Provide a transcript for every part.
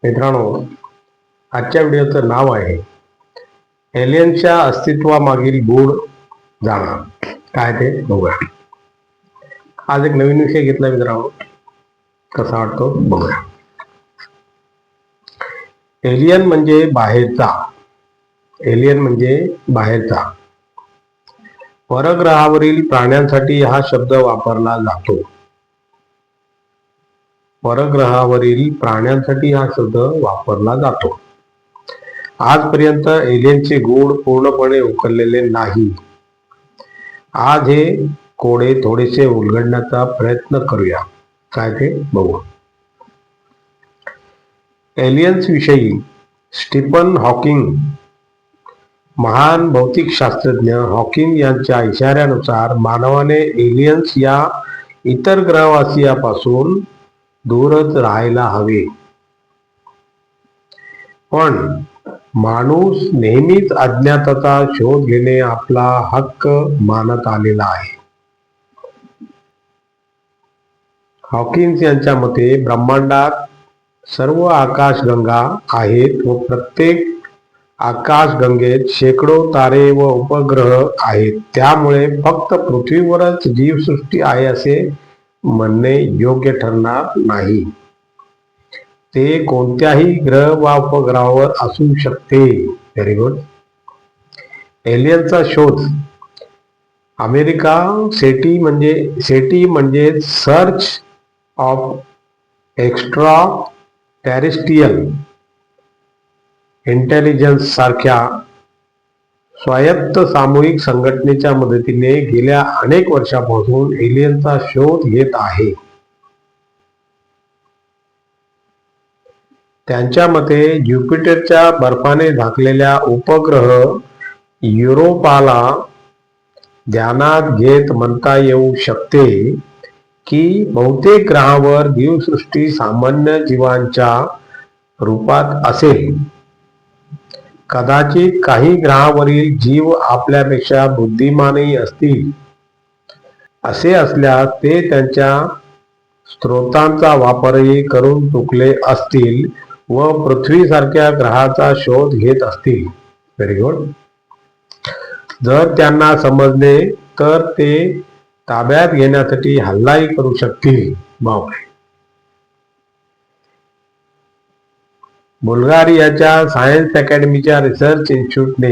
मित्रांनो, आजच्या व्हिडिओचं नाव आहे एलियनच्या अस्तित्वामागील गूढ जाणा. काय ते बघूया. आज एक नवीन विषय घेतला मित्रांनो, कसा वाटतो बघूया. एलियन म्हणजे बाहेरचा. एलियन म्हणजे बाहेरचा. परग्रहावरील प्राण्यांसाठी हा शब्द वापरला जातो. परग्रहावरील प्राण्यांसाठी हा शब्द वापरला जातो. आजपर्यंत एलियनचे गूढ पूर्णपणे उकललेले नाही. आज हे कोडे थोडेसे उलगडण्याचा प्रयत्न करूया. काय ते बघू. एलियन्स विषयी स्टीफन हॉकिंग, महान भौतिकशास्त्रज्ञ हॉकिंग यांच्या इशाऱ्यानुसार मानवाने एलियन्स या इतर ग्रहवासियापासून दूरच राहायला हवे. पण माणूस नेहमीच अज्ञाताचा शोध घेणे आपला हक्क मानत आलेला आहे. हॉकिन्स यांच्या मते ब्रह्मांडात सर्व आकाशगंगा आहेत व प्रत्येक आकाशगंगेत शेकडो तारे व उपग्रह आहेत. त्यामुळे फक्त पृथ्वीवरच जीवसृष्टी आहे असे म्हणणे योग्य ठरणार नाही. ते कोणत्याही ग्रह वा उपग्रहावर असू शकते. Very good. एलियनचा शोध. अमेरिका सेटी म्हणजे search of extra terrestrial intelligence सारख्या स्वायत्त सामूहिक संघटनेच्या मदतीने गेल्या अनेक वर्षांपासून एलियनचा शोध घेत आहे. त्यांच्या मते ज्युपिटरच्या बर्फाने झाकलेल्या उपग्रह युरोपाला ध्यानात घेत म्हणता येऊ शकते की बहुतेक ग्रहावर जीवसृष्टी सामान्य जीवांच्या रूपात असेल. कदाचित काही ग्रहावरील जीव आपल्यापेक्षा बुद्धिमानही असतील. असे असल्यास ते त्यांच्या स्रोतांचा वापरही करून चुकले असतील व पृथ्वीसारख्या ग्रहाचा शोध घेत असतील. Very good. जर त्यांना समजले तर ते ताब्यात घेण्यासाठी हल्लाही करू शकतील. बापरे. बुल्गारियाच्या सायन्स अकॅडमीच्या रिसर्च इन्स्टिट्यूटने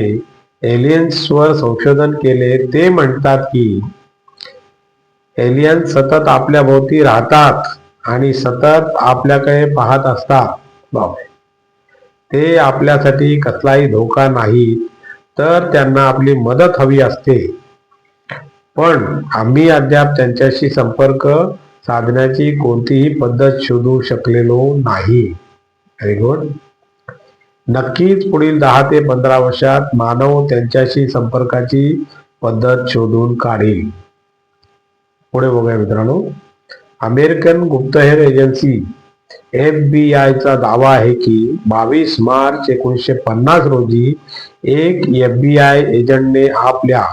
एलियन्सवर संशोधन केले. ते म्हणतात की एलियन्स सतत आपल्या भोवती राहतात आणि सतत आपल्याकडे पाहत असतात. बापरे. ते आपल्यासाठी कसलाही धोका नाही, तर त्यांना आपली मदत हवी असते. पण आम्ही अद्याप त्यांच्याशी संपर्क साधण्याची कोणतीही पद्धत शोधू शकलेलो नाही. Very good. नक्कीच पुढील 10 ते 15 वर्षात मानव त्यांच्याशी संपर्काची पद्धत शोधून काढेल. पुढे बघूया मित्रांनो. अमेरिकन गुप्तहेर एजन्सी FBI चा दावा आहे की 22 मार्च 1950 रोजी एक FBI एजंटने आपल्या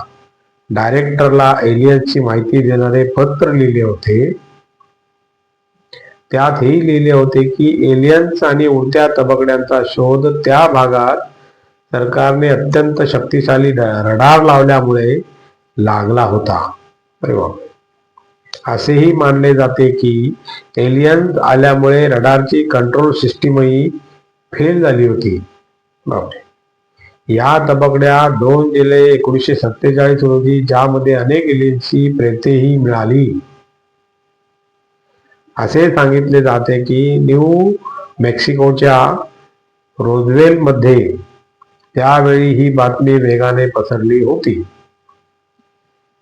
डायरेक्टरला एलियन्सची माहिती देणारे पत्र लिहिले होते. त्यात हे लिहिले होते की एलियन्स आणि उडत्या तबकड्यांचा शोध त्या भागात सरकारने अत्यंत शक्तिशाली रडार लावल्यामुळे लागला होता. अरे बाप. असेही मानले जाते की एलियन्स आल्यामुळे रडारची कंट्रोल सिस्टीमही फेल झाली होती. बापरे. या तबकड्या 2 जुलै 1947 रोजी, ज्यामध्ये अनेक एलियन्सची प्रेतेही मिळाली. असे सांगितले जाते की न्यू मेक्सिकोच्या रोजवेल मध्ये त्यावेळी ही बातमी वेगाने पसरली होती.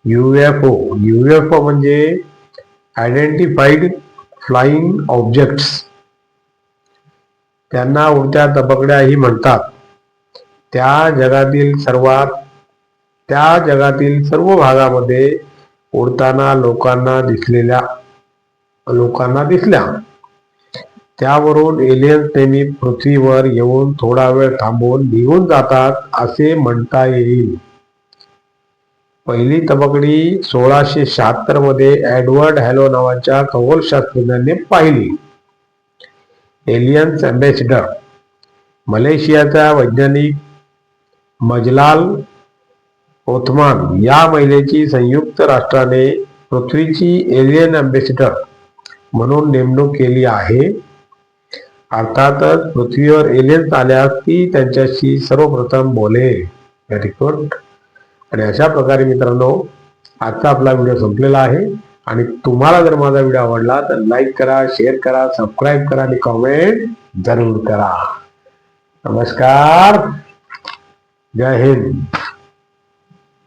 UFO म्हणजे आयडेंटिफाईड फ्लाइंग ऑब्जेक्ट्स. त्यांना उडत्या तबकड्याही म्हणतात. त्या जगातील सर्व भागामध्ये उडताना लोकांना दिसल्या. त्यावरून एलियन्स नेहमी पृथ्वीवर येऊन थोडा वेळ थांबून निघून जातात असे म्हणता येईल. पहिली तबकडी 1676 मध्ये एडवर्ड हॅलो नावाच्या खगोलशास्त्रज्ञाने पाहिली. एलियन्स अँबॅसिडर मलेशियाच्या वैज्ञानिक मजलाल ओथमान या महिलेची संयुक्त राष्ट्राने पृथ्वीची एलियन अँबॅसिडर म्हणून नेमणूक केली आहे. अर्थातच पृथ्वीवर एलियन्स आल्यास ती त्यांच्याशी सर्वप्रथम बोलेल. Very good. आणि अशा प्रकारे मित्रांनो आजचा आपला व्हिडिओ संपलेला आहे. आणि तुम्हाला जर माझा व्हिडिओ आवडला तर लाईक करा, शेअर करा, सबस्क्राईब करा आणि कॉमेंट जरूर करा. नमस्कार. जय हिंद.